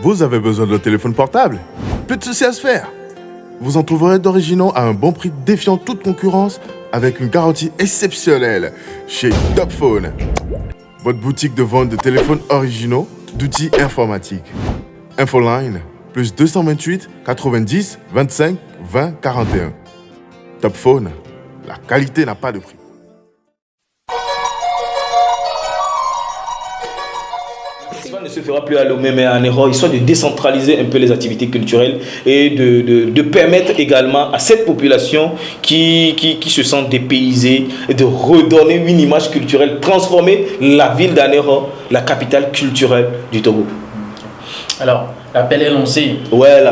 Vous avez besoin de téléphone portable? Plus de soucis à se faire. Vous en trouverez d'originaux à un bon prix défiant toute concurrence avec une garantie exceptionnelle chez Topphone, votre boutique de vente de téléphones originaux, d'outils informatiques. Infoline, plus 228 90 25 20 41. Topphone, la qualité n'a pas de prix. Le festival ne se fera plus à Lomé mais à Nero, histoire de décentraliser un peu les activités culturelles et de permettre également à cette population qui se sent dépaysée de redonner une image culturelle, transformer la ville d'Anero, la capitale culturelle du Togo. Alors, l'appel est lancé. Ouais,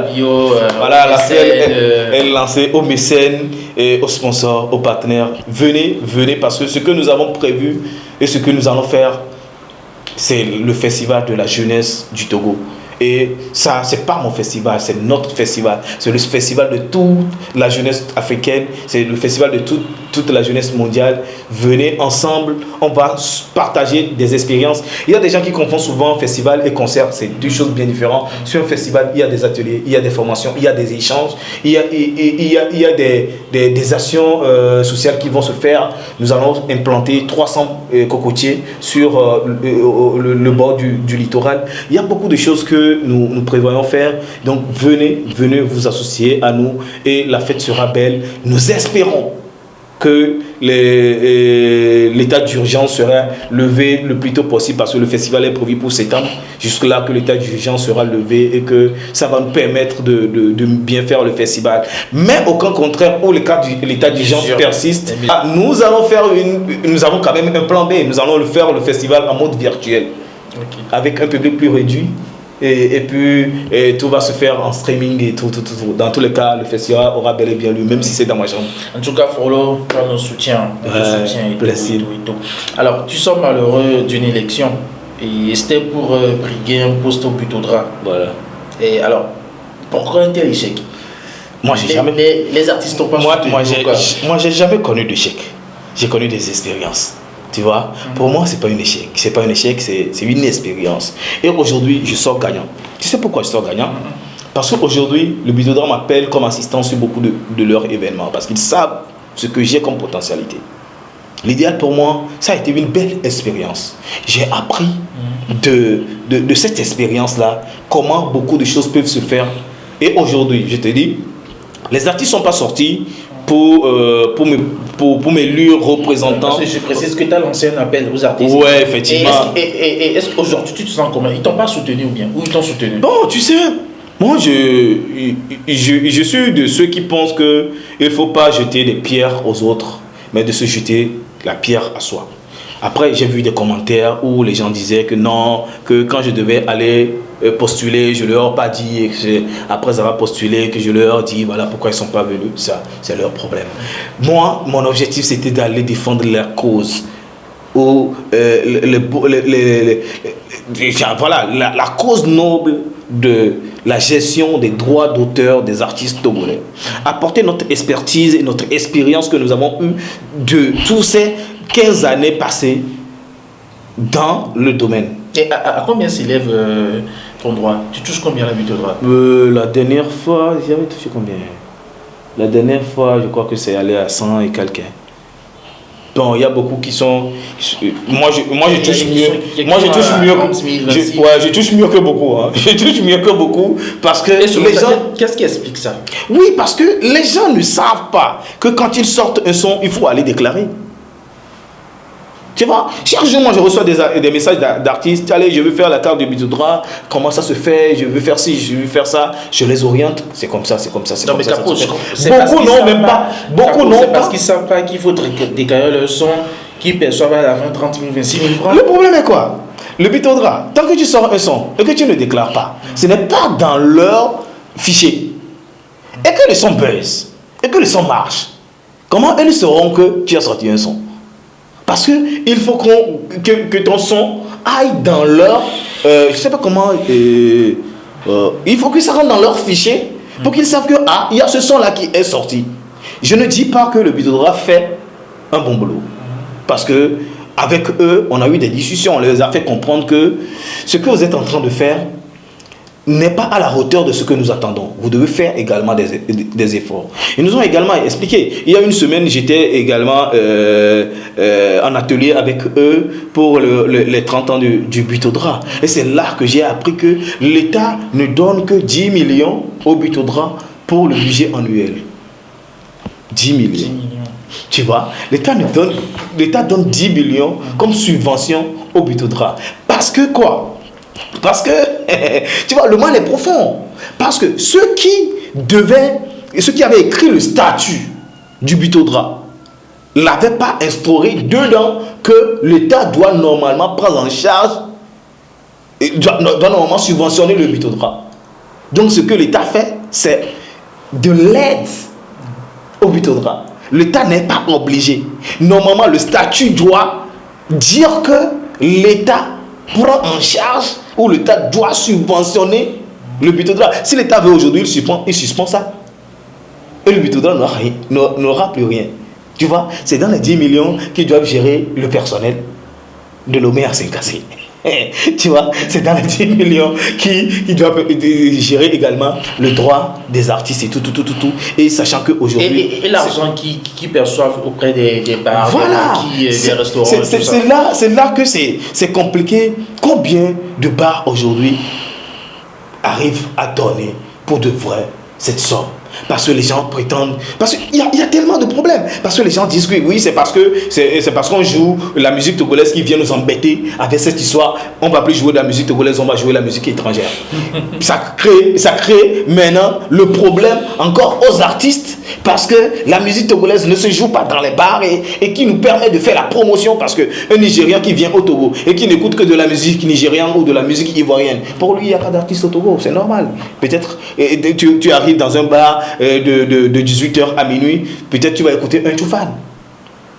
voilà, l'appel est lancé aux mécènes, et aux sponsors, aux partenaires. Venez parce que ce que nous avons prévu et ce que nous allons faire, c'est le festival de la jeunesse du Togo. Et ça, c'est pas mon festival, c'est notre festival. C'est le festival de toute la jeunesse africaine, c'est le festival de toute la jeunesse mondiale. Venez ensemble, on va partager des expériences. Il y a des gens qui confondent souvent festival et concert, c'est deux choses bien différentes. Sur un festival, il y a des ateliers, il y a des formations, il y a des échanges, il y a des actions sociales qui vont se faire. Nous allons implanter 300 cocotiers sur le bord du littoral. Il y a beaucoup de choses que nous prévoyons faire. Donc venez vous associer à nous et la fête sera belle. Nous espérons que l'état d'urgence sera levé le plus tôt possible parce que le festival est prévu pour septembre. Jusque là que l'état d'urgence sera levé et que ça va nous permettre de bien faire le festival. Mais au contraire où l'état d'urgence persiste, nous allons quand même un plan B. Nous allons faire le festival en mode virtuel, avec un public plus réduit. Et puis tout va se faire en streaming et tout. Dans tous les cas, le festival aura bel et bien lieu, même si c'est dans ma chambre. En tout cas, Frollo, toi, nos soutiens. Plaisir. Tout. Alors, tu sors malheureux d'une élection et c'était pour briguer un poste au Butodra. Voilà. Et alors, pourquoi un tel échec? Moi, j'ai jamais. Les artistes n'ont pas Moi, j'ai jamais connu d'échec. J'ai connu des expériences. Tu vois, pour moi, c'est pas un échec. C'est pas un échec, c'est une expérience. Et aujourd'hui, je sors gagnant. Tu sais pourquoi je sors gagnant? Parce qu'aujourd'hui, le Butodra m'appelle comme assistant sur beaucoup de leurs événements. Parce qu'ils savent ce que j'ai comme potentialité. L'idéal pour moi, ça a été une belle expérience. J'ai appris de cette expérience-là comment beaucoup de choses peuvent se faire. Et aujourd'hui, je te dis, les artistes ne sont pas sortis pour m'élire représentant. Je précise que tu as lancé un appel aux artistes. Ouais, effectivement. Et est-ce qu'aujourd'hui tu te sens comment? Ils t'ont pas soutenu ou bien? Ou ils t'ont soutenu? Bon, tu sais, moi je suis de ceux qui pensent qu'il ne faut pas jeter des pierres aux autres, mais de se jeter la pierre à soi. Après, j'ai vu des commentaires où les gens disaient que non, que quand je devais aller postuler, je ne leur ai pas dit, et après avoir postulé, que je leur dis voilà pourquoi ils ne sont pas venus. Ça, c'est leur problème. Moi, mon objectif, c'était d'aller défendre leur cause. Ou voilà, la cause noble de la gestion des droits d'auteur des artistes togolais. Apporter notre expertise et notre expérience que nous avons eue de tous ces 15 années passées dans le domaine. Et à combien s'élève ton droit? Tu touches combien la Butodra? La dernière fois, j'avais touché combien? La dernière fois, je crois que c'est allé à 100 et quelqu'un. Bon, il y a beaucoup qui sont. Moi, je touche mieux. Moi, je touche mieux. Je touche mieux que beaucoup. Hein. Je touche mieux que beaucoup parce que les gens. Qu'est-ce qui explique ça? Oui, parce que les gens ne savent pas que quand ils sortent un son, il faut aller déclarer. Tu vois, chaque jour, moi, je reçois des messages d'artistes. Allez, je veux faire la carte de Butodra. Comment ça se fait? Je veux faire ci, je veux faire ça. Je les oriente. C'est comme ça, c'est comme ça, c'est comme ça. Beaucoup non, même pas. Beaucoup non. C'est parce qu'ils ne savent pas qu'il faut déclarer le son qu'ils perçoivent à la fin 30 000, 26 000 francs. Le problème est quoi? Le Butodra, tant que tu sors un son et que tu ne déclares pas, ce n'est pas dans leur fichier. Et que le son buzz, et que le son marche, comment ils sauront que tu as sorti un son? Parce qu'il faut que ton son aille dans leur... je ne sais pas comment... il faut que ça rentre dans leur fichier pour qu'ils savent que il y a ce son-là qui est sorti. Je ne dis pas que le Butodra fait un bon boulot. Parce que avec eux, on a eu des discussions. On les a fait comprendre que ce que vous êtes en train de faire, n'est pas à la hauteur de ce que nous attendons. Vous devez faire également des efforts. Ils nous ont également expliqué. Il y a une semaine, j'étais également en atelier avec eux pour les 30 ans du Buto-Dra. Et c'est là que j'ai appris que l'État ne donne que 10 millions au Buto-Dra pour le budget annuel. 10 millions. Tu vois, l'État donne 10 millions comme subvention au Buto-Dra. Parce que quoi? Parce que, tu vois, le mal est profond. Parce que ceux qui avaient écrit le statut du Buto-Dra n'avaient pas instauré dedans que l'État doit normalement prendre en charge, doit normalement subventionner le Buto-Dra. Donc ce que l'État fait, c'est de l'aide au Buto-Dra. L'État n'est pas obligé. Normalement, le statut doit dire que l'État prend en charge ou l'État doit subventionner le Buto-Dra. Si l'État veut aujourd'hui, il suspend ça. Et le Buto-Dra n'aura plus rien. Tu vois, c'est dans les 10 millions qu'ils doivent gérer le personnel de Lomé à Saint-Cassé. Tu vois, c'est dans les 10 millions qui doivent gérer également le droit des artistes et tout. Et sachant qu'aujourd'hui... Et l'argent qu'ils perçoivent auprès des bars, voilà, des restaurants... C'est là que c'est compliqué. Combien de bars aujourd'hui arrivent à donner pour de vrai cette somme? Parce que les gens prétendent... Parce qu'il y a tellement de problèmes. Parce que les gens disent que oui, c'est parce qu'on joue la musique togolaise qui vient nous embêter avec cette histoire. On ne va plus jouer de la musique togolaise, on va jouer de la musique étrangère. Ça crée maintenant le problème encore aux artistes. Parce que la musique togolaise ne se joue pas dans les bars et qui nous permet de faire la promotion. Parce qu'un Nigérian qui vient au Togo et qui n'écoute que de la musique nigériane ou de la musique ivoirienne, pour lui, il n'y a pas d'artiste au Togo. C'est normal. Peut-être tu arrives dans un bar de 18h à minuit, peut-être tu vas écouter un Choufan.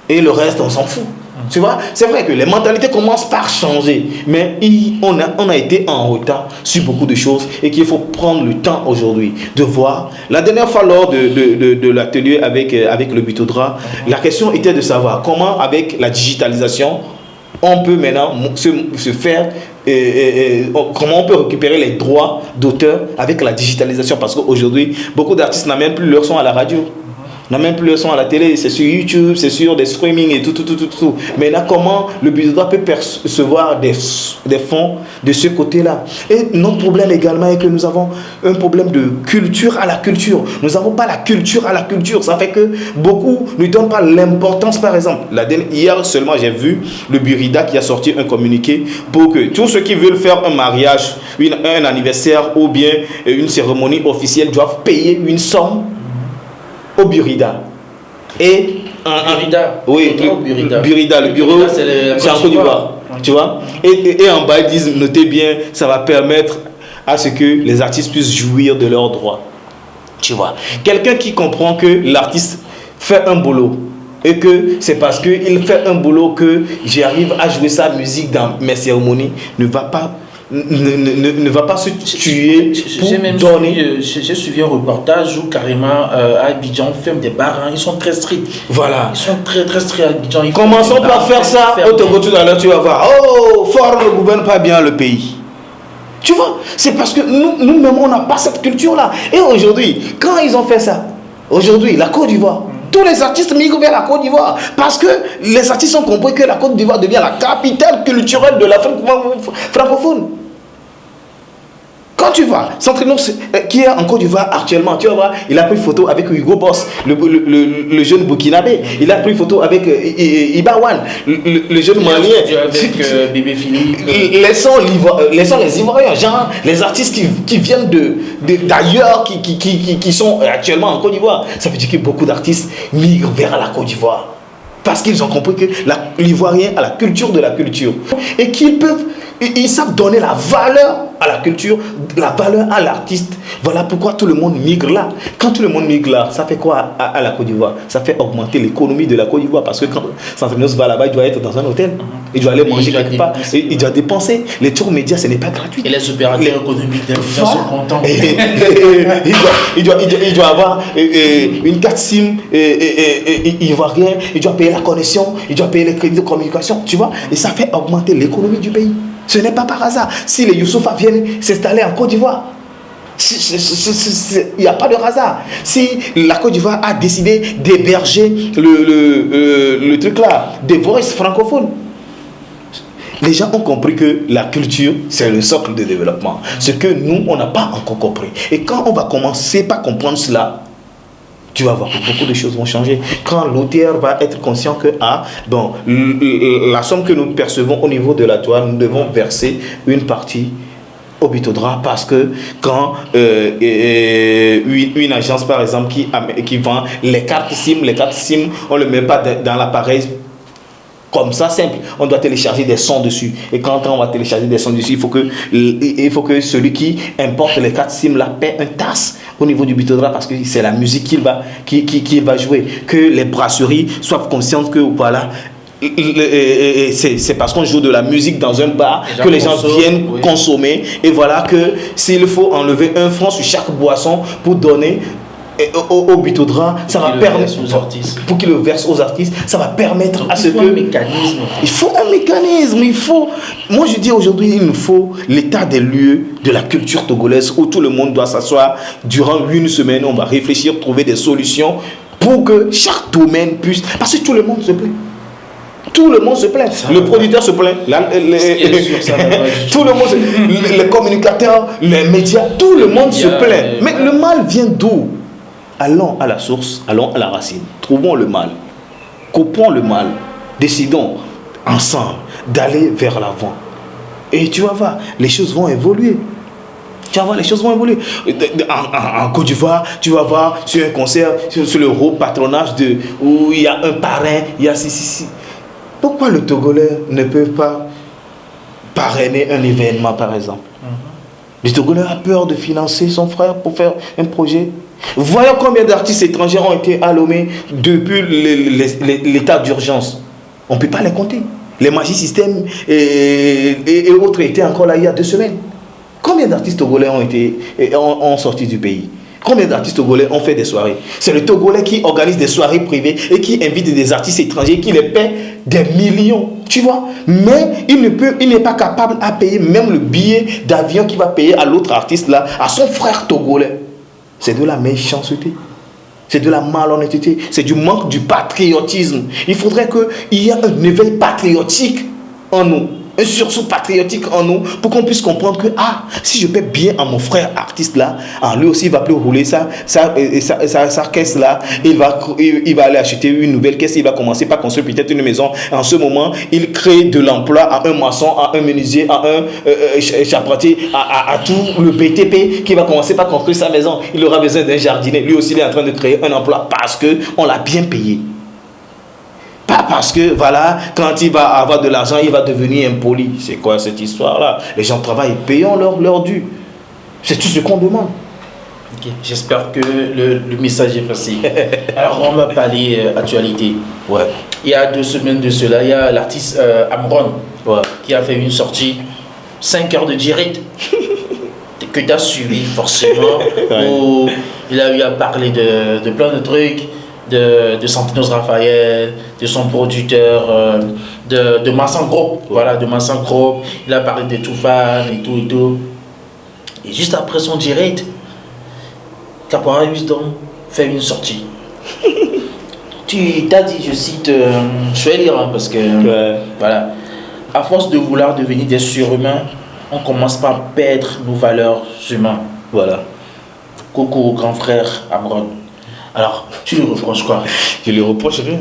Et le reste, on s'en fout. Tu vois, c'est vrai que les mentalités commencent par changer, mais on a été en retard sur beaucoup de choses et qu'il faut prendre le temps aujourd'hui de voir. La dernière fois, lors de l'atelier avec le Buto-Dra, la question était de savoir comment, avec la digitalisation, on peut maintenant se faire, comment on peut récupérer les droits d'auteur avec la digitalisation. Parce qu'aujourd'hui, beaucoup d'artistes n'ont même plus leur son à la radio. N'a même plus le son à la télé, c'est sur YouTube, c'est sur des streamings et tout. Mais là, comment le Buto-Dra peut percevoir des fonds de ce côté-là? Et notre problème également est que nous avons un problème de culture à la culture. Nous n'avons pas la culture à la culture. Ça fait que beaucoup ne donnent pas l'importance, par exemple. Hier seulement, j'ai vu le Burida qui a sorti un communiqué pour que tous ceux qui veulent faire un mariage, un anniversaire ou bien une cérémonie officielle doivent payer une somme au Burida. Et Burida. Oui, Burida, le bureau, c'est en Côte d'Ivoire. Tu vois? Et en bas, ils disent, notez bien, ça va permettre à ce que les artistes puissent jouir de leurs droits. Tu vois? Quelqu'un qui comprend que l'artiste fait un boulot et que c'est parce qu'il fait un boulot que j'arrive à jouer sa musique dans mes cérémonies, ne va pas se tuer pour donner. J'ai suivi un reportage où carrément à Abidjan on ferme des bars, ils sont très stricts. Voilà. Ils sont très stricts à Abidjan. Commençons par faire ça au Togo tout à l'heure, tu vas voir. Oh, fort ne gouverne pas bien le pays. Tu vois, c'est parce que nous-mêmes on n'a pas cette culture-là. Et aujourd'hui, quand ils ont fait ça, aujourd'hui, la Côte d'Ivoire, tous les artistes migrent vers la Côte d'Ivoire parce que les artistes ont compris que la Côte d'Ivoire devient la capitale culturelle de l'Afrique francophone. Quand tu vas, Centrino qui est en Côte d'Ivoire actuellement, tu vas voir, il a pris photo avec Hugo Boss, le jeune Burkinabé. Il a pris photo avec Ibawan, le jeune Malien. Avec Bébé Philippe. Laissons les Ivoiriens, genre les artistes qui viennent d'ailleurs, qui sont actuellement en Côte d'Ivoire. Ça veut dire que beaucoup d'artistes migrent vers la Côte d'Ivoire. Parce qu'ils ont compris que l'Ivoirien a la culture de la culture. Et ils savent donner la valeur à la culture, la valeur à l'artiste. Voilà pourquoi tout le monde migre là. Quand tout le monde migre là, ça fait quoi à la Côte d'Ivoire? Ça fait augmenter l'économie de la Côte d'Ivoire. Parce que quand Santrinos va là-bas, il doit être dans un hôtel. Il doit aller manger quelque part. Il doit dépenser. Les tours médias, ce n'est pas gratuit. Et les opérateurs économiques d'Abidjan sont contents. Il doit avoir une carte SIM ivoirienne. Il doit payer la connexion. Il doit payer les crédits de communication. Tu vois? Et ça fait augmenter l'économie du pays. Ce n'est pas par hasard. Si les Youssoufa viennent s'installer en Côte d'Ivoire, Il n'y a pas de hasard. Si la Côte d'Ivoire a décidé d'héberger le truc là, des voices francophones, les gens ont compris que la culture, c'est le socle de développement. Ce que nous, on n'a pas encore compris. Et quand on va commencer par comprendre cela, tu vas voir que beaucoup de choses vont changer. Quand l'auteur va être conscient que la somme que nous percevons au niveau de la toile, nous devons verser une partie au Bitodra, parce que quand une agence par exemple qui vend les cartes SIM, on ne le met pas dans l'appareil comme ça simple, on doit télécharger des sons dessus. Et quand on va télécharger des sons dessus, il faut que celui qui importe les cartes SIM la paie un tasse au niveau du Bitodra, parce que c'est la musique qu'il va jouer. Que les brasseries soient conscientes que voilà, c'est parce qu'on joue de la musique dans un bar que les gens viennent consommer. Et voilà que s'il faut enlever 1 franc sur chaque boisson pour donner au Bitodra, ça va permettre pour qu'il le verse aux artistes, ça va permettre à ce que il faut un mécanisme, moi je dis aujourd'hui, il nous faut l'état des lieux de la culture togolaise, où tout le monde doit s'asseoir durant 1 semaine. On va réfléchir, trouver des solutions pour que chaque domaine puisse, parce que tout le monde se plaint. Tout le monde se plaint. Le producteur se plaint. Tout le monde, les communicateurs, les médias, tout le monde se plaint. Mais le mal vient d'où? Allons à la source, allons à la racine. Trouvons le mal. Coupons le mal. Décidons ensemble d'aller vers l'avant. Et tu vas voir, les choses vont évoluer. Tu vas voir, les choses vont évoluer. En Côte d'Ivoire, tu vas voir sur un concert, sur le haut patronage où il y a un parrain, il y a si. Pourquoi le Togolais ne peut pas parrainer un événement, par exemple? Le Togolais a peur de financer son frère pour faire un projet. Voyons combien d'artistes étrangers ont été allumés depuis l'état d'urgence. On ne peut pas les compter. Les Magic System et autres étaient encore là il y a 2 semaines. Combien d'artistes togolais ont sorti du pays? Combien d'artistes togolais ont fait des soirées? C'est le Togolais qui organise des soirées privées et qui invite des artistes étrangers qui les paient des millions. Tu vois? Mais il n'est pas capable à payer même le billet d'avion qu'il va payer à l'autre artiste là, à son frère togolais. C'est de la méchanceté. C'est de la malhonnêteté. C'est du manque du patriotisme. Il faudrait qu'il y ait un éveil patriotique en nous. Un sursaut patriotique en nous pour qu'on puisse comprendre que si je paie bien à mon frère artiste là, lui aussi il va plus rouler sa caisse là, il va aller acheter une nouvelle caisse, il va commencer par construire peut-être une maison. En ce moment, il crée de l'emploi à un maçon, à un menuisier, à un charpentier, à tout le BTP qui va commencer par construire sa maison. Il aura besoin d'un jardinier. Lui aussi il est en train de créer un emploi parce qu'on l'a bien payé. Pas parce que, voilà, quand il va avoir de l'argent, il va devenir impoli. C'est quoi cette histoire-là? Les gens travaillent, payons leur dû. C'est tout ce qu'on demande. Okay. J'espère que le message est passé. Alors, on va parler actualité. Ouais. Il y a 2 semaines de cela, il y a l'artiste Amron qui a fait une sortie 5 heures de direct que tu as suivi forcément. Où il a eu à parler de plein de trucs. De Santinos Raphaël, de son producteur, de Massan Group, voilà, de Massan Group. Il a parlé de Toufan et tout. Et juste après son direct, Caporal Wisdom fait une sortie. Tu t'as dit, je cite, je vais lire parce que, voilà, à force de vouloir devenir des surhumains, on commence par perdre nos valeurs humaines. Voilà. Coucou, grand frère Amron. Alors, tu lui reproches quoi? Je lui reproche rien.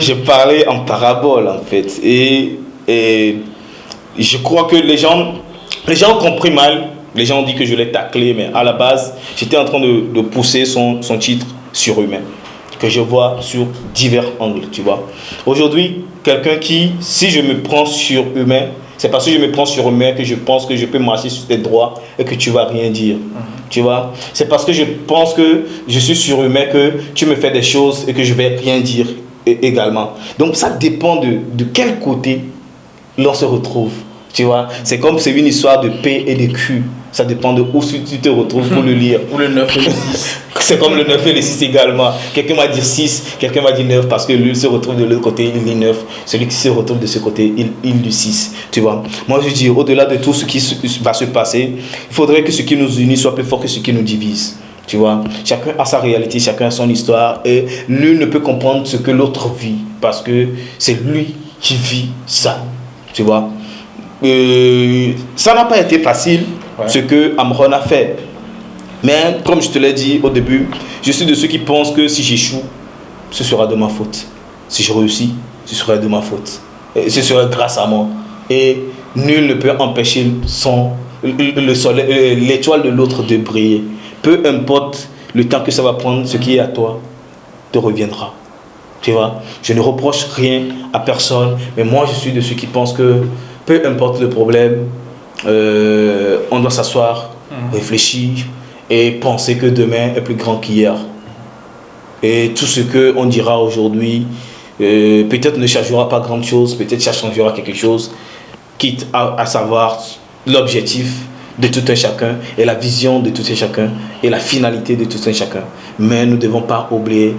J'ai parlé en parabole en fait. Et je crois que les gens ont compris mal. Les gens ont dit que je l'ai taclé, mais à la base, j'étais en train de pousser son titre surhumain, que je vois sur divers angles, tu vois. Aujourd'hui, quelqu'un qui, si je me prends surhumain, c'est parce que je me prends surhumain que je pense que je peux marcher sur tes droits et que tu vas rien dire. Tu vois, c'est parce que je pense que je suis surhumain que tu me fais des choses et que je vais rien dire également. Donc ça dépend de quel côté l'on se retrouve. Tu vois, c'est comme c'est une histoire de P et de Q. Ça dépend de où tu te retrouves pour le lire. Ou le 9 et le 6. C'est comme le 9 et le 6 également. Quelqu'un va dire 6, quelqu'un va dire 9 parce que lui se retrouve de l'autre côté, il lit 9. Celui qui se retrouve de ce côté, il lit 6. Tu vois. Moi je dis, au-delà de tout ce qui va se passer, il faudrait que ce qui nous unit soit plus fort que ce qui nous divise. Tu vois. Chacun a sa réalité, chacun a son histoire et nul ne peut comprendre ce que l'autre vit parce que c'est lui qui vit ça. Tu vois. Ça n'a pas été facile, ce que Amron a fait. Mais comme je te l'ai dit au début, je suis de ceux qui pensent que si j'échoue, ce sera de ma faute. Si je réussis, ce sera de ma faute. Et ce sera grâce à moi. Et nul ne peut empêcher l'étoile de l'autre de briller. Peu importe le temps que ça va prendre, ce qui est à toi te reviendra. Tu vois, je ne reproche rien à personne, mais moi je suis de ceux qui pensent que peu importe le problème, on doit s'asseoir, réfléchir et penser que demain est plus grand qu'hier. Et tout ce qu'on dira aujourd'hui, peut-être ne changera pas grand chose, peut-être ça changera quelque chose, quitte à savoir l'objectif de tout un chacun et la vision de tout un chacun et la finalité de tout un chacun. Mais nous ne devons pas oublier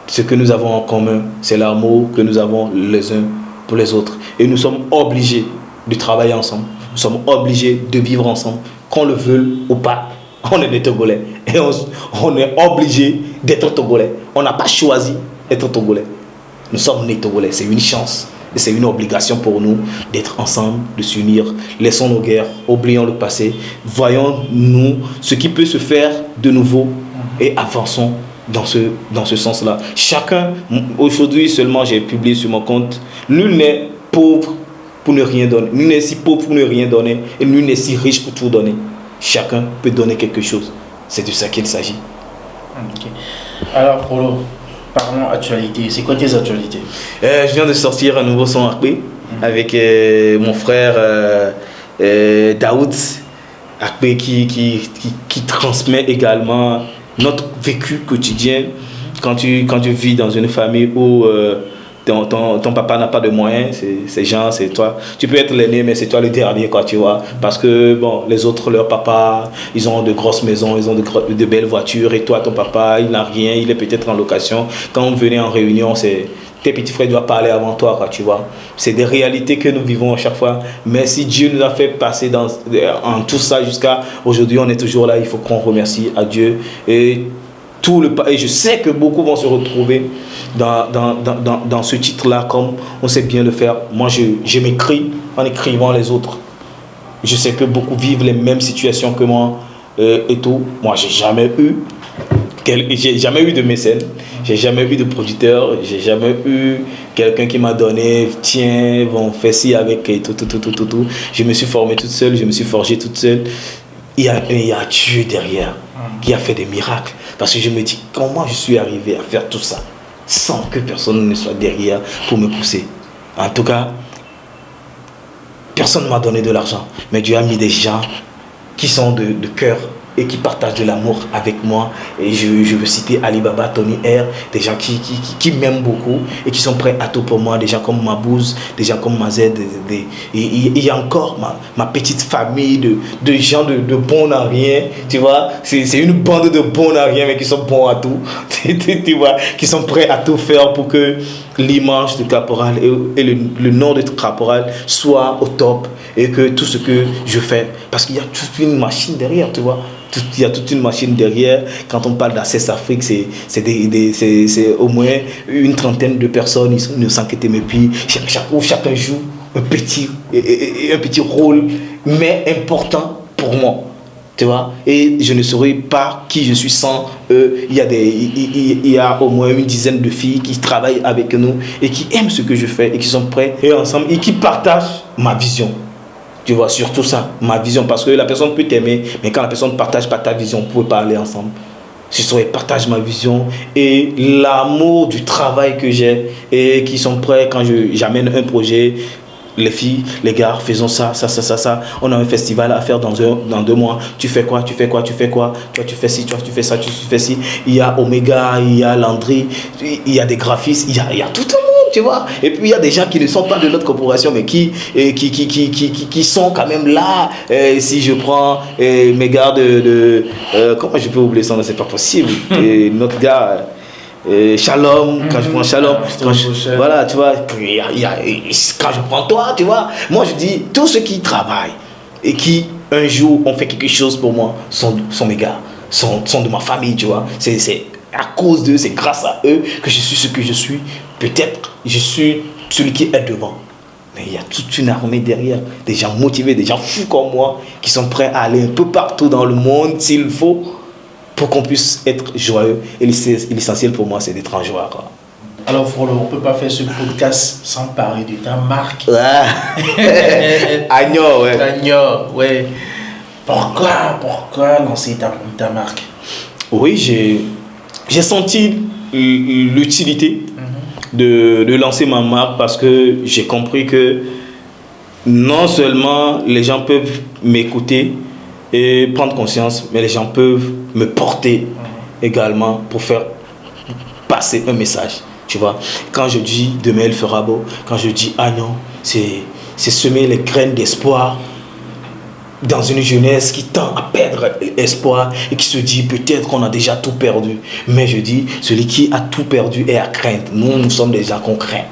ce que nous avons en commun, c'est l'amour que nous avons les uns pour les autres. Et nous sommes obligés de travailler ensemble. Nous sommes obligés de vivre ensemble. Qu'on le veuille ou pas, on est des Togolais. Et on est obligé d'être Togolais. On n'a pas choisi d'être Togolais. Nous sommes nés Togolais. C'est une chance. Et c'est une obligation pour nous d'être ensemble, de s'unir. Laissons nos guerres, oublions le passé. Voyons-nous ce qui peut se faire de nouveau et avançons dans ce sens-là. Chacun, aujourd'hui seulement j'ai publié sur mon compte, nul n'est pauvre pour ne rien donner, nul n'est si pauvre pour ne rien donner, et nul n'est si riche pour tout donner. Chacun peut donner quelque chose. C'est de ça qu'il s'agit. Okay. Alors Prolo, parlons actualité. C'est quoi tes actualités? Je viens de sortir un nouveau son Akpé avec mon frère Daoud Akpé qui transmet également notre vécu quotidien. Quand tu vis dans une famille où ton papa n'a pas de moyens, c'est genre, c'est toi. Tu peux être l'aîné, mais c'est toi le dernier, quoi, tu vois. Parce que, bon, les autres, leurs papas, ils ont de grosses maisons, ils ont de belles voitures, et toi, ton papa, il n'a rien, il est peut-être en location. Quand on venait en réunion, tes petits frères doivent parler avant toi, quoi, tu vois. C'est des réalités que nous vivons à chaque fois. Mais si Dieu nous a fait passer en tout ça jusqu'à aujourd'hui, on est toujours là. Il faut qu'on remercie à Dieu. Et je sais que beaucoup vont se retrouver dans ce titre-là, comme on sait bien le faire. Moi, je m'écris en écrivant les autres. Je sais que beaucoup vivent les mêmes situations que moi et tout. Moi, j'ai jamais eu de mécène, j'ai jamais eu de producteur, j'ai jamais eu quelqu'un qui m'a donné, tiens, bon, fais ci avec et tout. Je me suis formé toute seule, je me suis forgé toute seule. Il y a Dieu derrière qui a fait des miracles. Parce que je me dis, comment je suis arrivé à faire tout ça sans que personne ne soit derrière pour me pousser. En tout cas, personne ne m'a donné de l'argent, mais Dieu a mis des gens qui sont de cœur et qui partagent de l'amour avec moi. Et je veux citer Alibaba, Tony R, des gens qui m'aiment beaucoup et qui sont prêts à tout pour moi, des gens comme Mabouze, des gens comme Mazed. Il y a encore ma petite famille de gens de bons à rien, tu vois. C'est une bande de bons à rien, mais qui sont bons à tout, tu vois, qui sont prêts à tout faire pour que l'image de Caporal et le nom de Caporal soit au top et que tout ce que je fais, parce qu'il y a toute une machine derrière, tu vois. Il y a toute une machine derrière. Quand on parle d'Access Afrique, c'est au moins une trentaine de personnes, ils ne s'inquiètent même plus. Chacun joue un petit rôle, mais important pour moi. Tu vois, et je ne saurais pas qui je suis sans eux. Il y a au moins une dizaine de filles qui travaillent avec nous et qui aiment ce que je fais et qui sont prêts et ensemble et qui partagent ma vision. Tu vois, surtout ça, ma vision, parce que la personne peut t'aimer, mais quand la personne ne partage pas ta vision, vous pouvez pas aller ensemble. Je saurais partage ma vision et l'amour du travail que j'ai et qui sont prêts quand j'amène un projet. Les filles, les gars, faisons ça. On a un festival à faire dans 2 mois. Tu fais quoi? Toi, tu fais ci, toi, tu fais ça, tu fais ci. Il y a Omega, il y a Landry, il y a des graphistes, il y a tout le monde. tu vois. Et puis il y a des gens qui ne sont pas de notre corporation, mais qui sont quand même là. Si je prends mes gars comment je peux oublier ça, c'est pas possible. Et notre gars. Shalom, quand je prends Shalom, voilà, tu vois, quand je prends toi, tu vois, moi je dis, tous ceux qui travaillent et qui un jour ont fait quelque chose pour moi sont mes gars, sont de ma famille, tu vois, c'est à cause d'eux, c'est grâce à eux que je suis ce que je suis. Peut-être je suis celui qui est devant, mais il y a toute une armée derrière, des gens motivés, des gens fous comme moi, qui sont prêts à aller un peu partout dans le monde s'il faut, pour qu'on puisse être joyeux. Et l'essentiel pour moi, c'est d'être en joie, quoi. Alors, Frollo, on ne peut pas faire ce podcast sans parler de ta marque. Agno, ouais. Agno, ouais. Pourquoi lancer ta marque? Oui, j'ai senti l'utilité de lancer ma marque parce que j'ai compris que non seulement les gens peuvent m'écouter et prendre conscience, mais les gens peuvent me porter également pour faire passer un message, tu vois. Quand je dis demain il fera beau, quand je dis ah non, c'est semer les graines d'espoir dans une jeunesse qui tend à perdre espoir et qui se dit peut-être qu'on a déjà tout perdu. Mais je dis, celui qui a tout perdu est à craindre. Nous sommes des gens qu'on craint.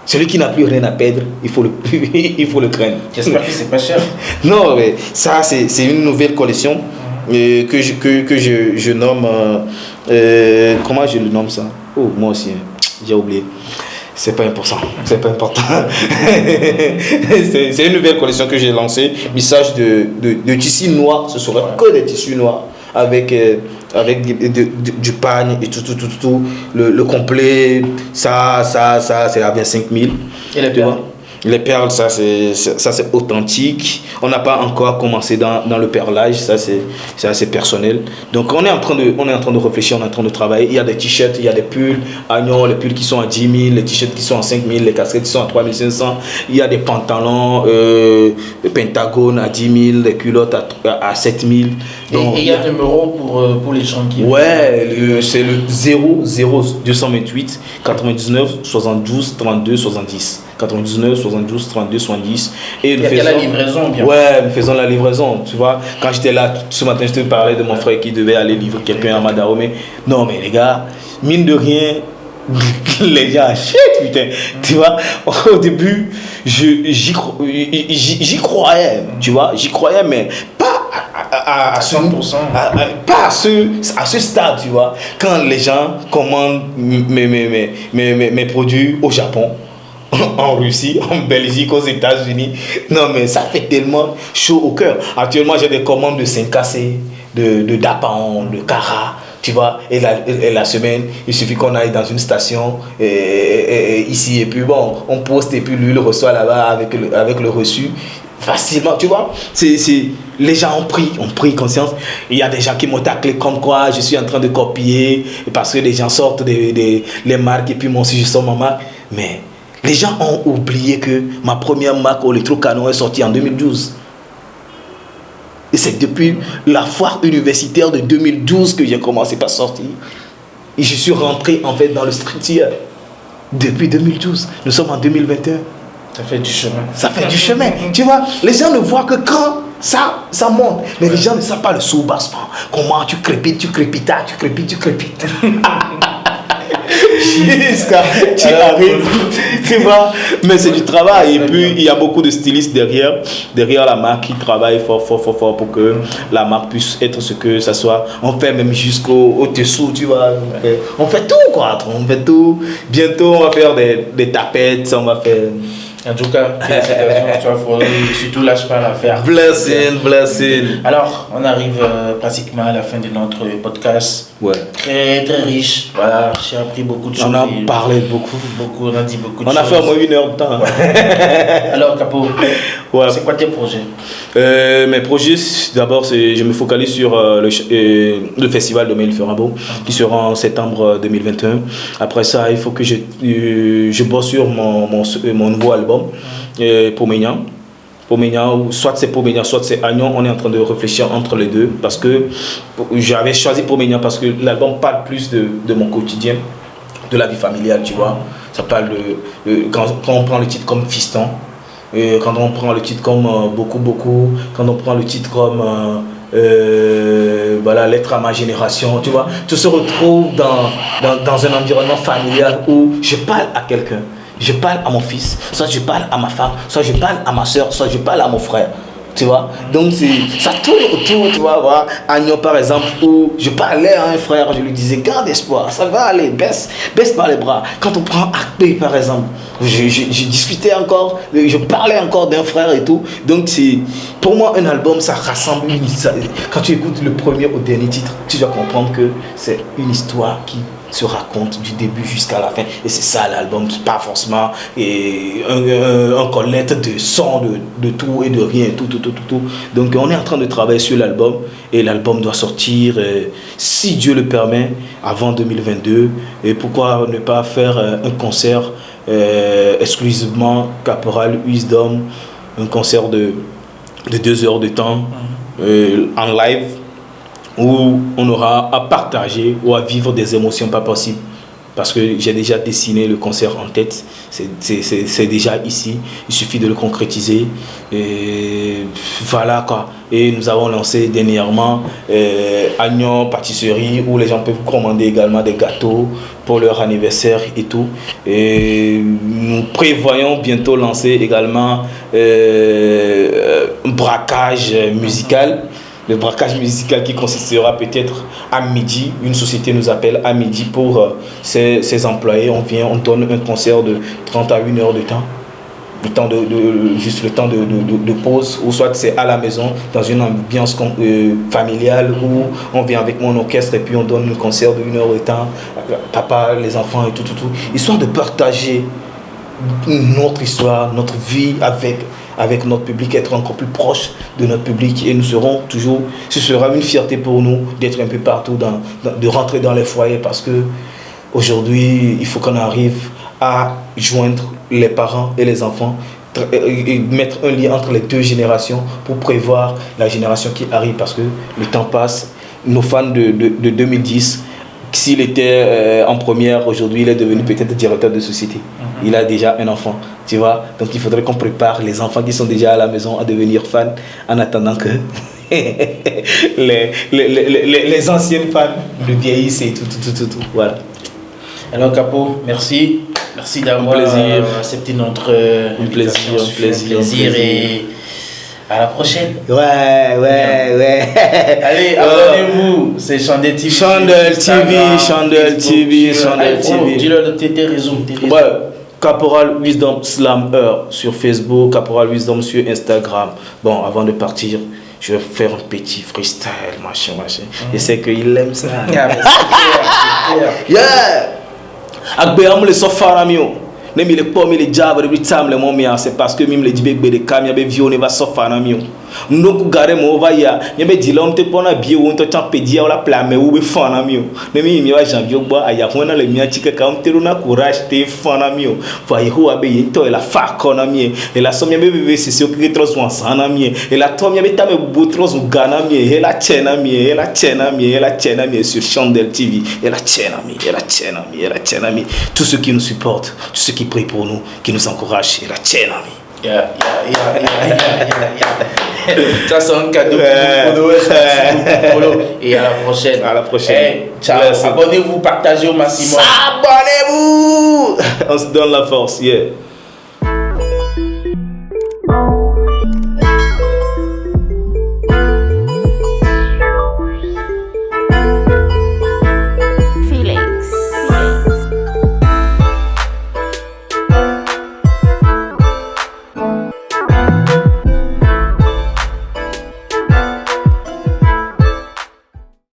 Celui qui n'a plus rien à perdre, il faut le craindre. J'espère que c'est pas cher. Non, mais ça, c'est une nouvelle collection que je nomme... comment je le nomme ça? Oh, moi aussi, j'ai oublié. C'est pas important. C'est pas important. C'est une nouvelle collection que j'ai lancée. Message de tissus noirs. Ce sera que des tissus noirs. Avec du pagne et tout. Le complet, ça c'est à 25 000. Et les perles? Les perles, ça c'est authentique. On n'a pas encore commencé dans le perlage, ça c'est assez personnel. Donc on est en train de réfléchir, on est en train de travailler. Il y a des t-shirts, il y a des pulls, les pulls qui sont à 10 000, les t-shirts qui sont à 5 000, les casquettes qui sont à 3 500. Il y a des pantalons Pentagone à 10 000, les culottes à 7 000. Donc, et il y a un numéro pour les gens qui... Ouais, c'est le 00228 99 72 32 70. 99 72 32 70. Et il y a la livraison, bien. Ouais, nous faisons la livraison, tu vois. Quand j'étais là ce matin, je te parlais de mon frère qui devait aller livrer quelqu'un à Madaro. Mais non, mais les gars, mine de rien, les gens achètent, putain. Tu vois, au début, j'y croyais, tu vois. J'y croyais, mais pas à 100%. Pas à ce stade, tu vois. Quand les gens commandent mes produits au Japon, en Russie, en Belgique, aux États-Unis. Non, mais ça fait tellement chaud au cœur. Actuellement, j'ai des commandes de 5KC, de Dapan, de Kara, tu vois. Et la semaine, il suffit qu'on aille dans une station ici, et puis bon, on poste, et puis lui, il reçoit là-bas avec le reçu. Facilement, tu vois. Les gens ont pris conscience. Il y a des gens qui m'ont taclé comme quoi je suis en train de copier, parce que les gens sortent les marques, et puis moi aussi, je sors ma marque. Mais les gens ont oublié que ma première marque Electrocanon est sortie en 2012. Et c'est depuis la foire universitaire de 2012 que j'ai commencé par sortir. Et je suis rentré en fait dans le streetwear depuis 2012. Nous sommes en 2021. Ça fait du chemin. Ça fait du chemin. Tu vois, les gens ne voient que quand ça monte. Mais les gens ne savent pas le sous-bassement. Comment tu crépites. Jusqu'à tu arrives, tu vois, mais c'est du travail. Et puis il y a beaucoup de stylistes derrière la marque qui travaillent fort pour que la marque puisse être ce que ça soit. On fait même jusqu'au dessous, tu vois. On fait tout, quoi. On fait tout. Bientôt on va faire des tapettes, on va faire. En tout cas, félicitations, tu vois, surtout lâche pas l'affaire. Blessing. Alors, on arrive pratiquement à la fin de notre podcast. Ouais. Très, très riche. Voilà, j'ai appris beaucoup de choses. On a parlé beaucoup. On a dit beaucoup de choses. On a fait au moins 1 heure de temps. Ouais. Alors, Capo, ouais. C'est quoi tes projets? Mes projets, d'abord, je me focalise sur le festival Demain il fera beau, qui sera en septembre 2021. Après ça, il faut que je bosse sur mon nouveau album, Poménian. Soit c'est Poménian, soit c'est Agnon. On est en train de réfléchir entre les deux, parce que j'avais choisi Poménian parce que l'album parle plus de mon quotidien, de la vie familiale, tu vois. Ça parle quand on prend le titre comme Fiston, quand on prend le titre comme Beaucoup, quand on prend le titre comme voilà, Lettre à ma génération, tu vois, tu se retrouves dans un environnement familial où je parle à quelqu'un. Je parle à mon fils, soit je parle à ma femme, soit je parle à ma soeur, soit je parle à mon frère. Tu vois, donc ça tourne autour, tu vois, voilà. Agnon par exemple, où je parlais à un frère, je lui disais, garde espoir, ça va aller, baisse pas les bras. Quand on prend Akpe par exemple, je discutais encore, je parlais encore d'un frère et tout. Donc pour moi un album, ça rassemble quand tu écoutes le premier au dernier titre, tu dois comprendre que c'est une histoire qui se raconte du début jusqu'à la fin, et c'est ça l'album, pas forcément un collecte de sons de tout et de rien, tout. Donc on est en train de travailler sur l'album, et l'album doit sortir si Dieu le permet avant 2022. Et pourquoi ne pas faire un concert exclusivement Caporal Wisdom, un concert de 2 heures de temps en live, où on aura à partager ou à vivre des émotions pas possibles. Parce que j'ai déjà dessiné le concert en tête, c'est déjà ici, il suffit de le concrétiser. Et voilà quoi. Et nous avons lancé dernièrement Agnon Pâtisserie, où les gens peuvent commander également des gâteaux pour leur anniversaire et tout. Et nous prévoyons bientôt lancer également un braquage musical. Le braquage musical qui consistera peut-être à midi. Une société nous appelle à midi pour ses employés. On donne un concert de 30 à 1 heure de temps. Juste le temps de pause. Ou soit c'est à la maison, dans une ambiance familiale, où on vient avec mon orchestre et puis on donne un concert de 1 heure de temps. Papa, les enfants et tout. Histoire de partager notre histoire, notre vie avec notre public, être encore plus proche de notre public, et nous serons toujours, ce sera une fierté pour nous d'être un peu partout, de rentrer dans les foyers, parce que aujourd'hui il faut qu'on arrive à joindre les parents et les enfants et mettre un lien entre les 2 générations pour prévoir la génération qui arrive, parce que le temps passe. Nos fans de 2010, s'il était en première, aujourd'hui il est devenu peut-être directeur de société. Il a déjà un enfant, tu vois. Donc il faudrait qu'on prépare les enfants qui sont déjà à la maison à devenir fans, en attendant que les anciennes fans le vieillissent et tout. Voilà. Alors Capo, merci d'avoir accepté notre invitation. Un plaisir et à la prochaine. Ouais. Allez, abonnez-vous. C'est Chandel TV. Chandel TV. Dis-le tes réseaux. Ouais. Caporal Wisdom Slammer sur Facebook, Caporal Wisdom sur Instagram. Bon, avant de partir, je vais faire un petit freestyle, machin. Je sais qu'il aime ça. Yeah! Akbe le sofa amio. Nem il est pas mis les diables every time les momia, c'est parce que même les dibé de camia be vione va sofa amio. Ndoku gare mo va ya, nyebe dilom te pona bio wonto champedia wala plame ou be fana mio. Nemi mi wa janvier bo aya kona le mia chika kam teruna courage te fana mio. Fa yeho abe yento e la fa kona mie. E la somia be bebe c'est sûr que tros wan sana mie. E la tomia be tame botros gana mie. E la chena mie sur Chandel TV. Et la chena mie. Tous ceux qui nous supportent, tous ceux qui prient pour nous, qui nous encouragent, et la chena mie. Yeah. Ça c'est un cadeau pour nous. Et à la prochaine. Hey, ciao. Abonnez-vous, partagez au maximum. Abonnez-vous. On se donne la force, yeah.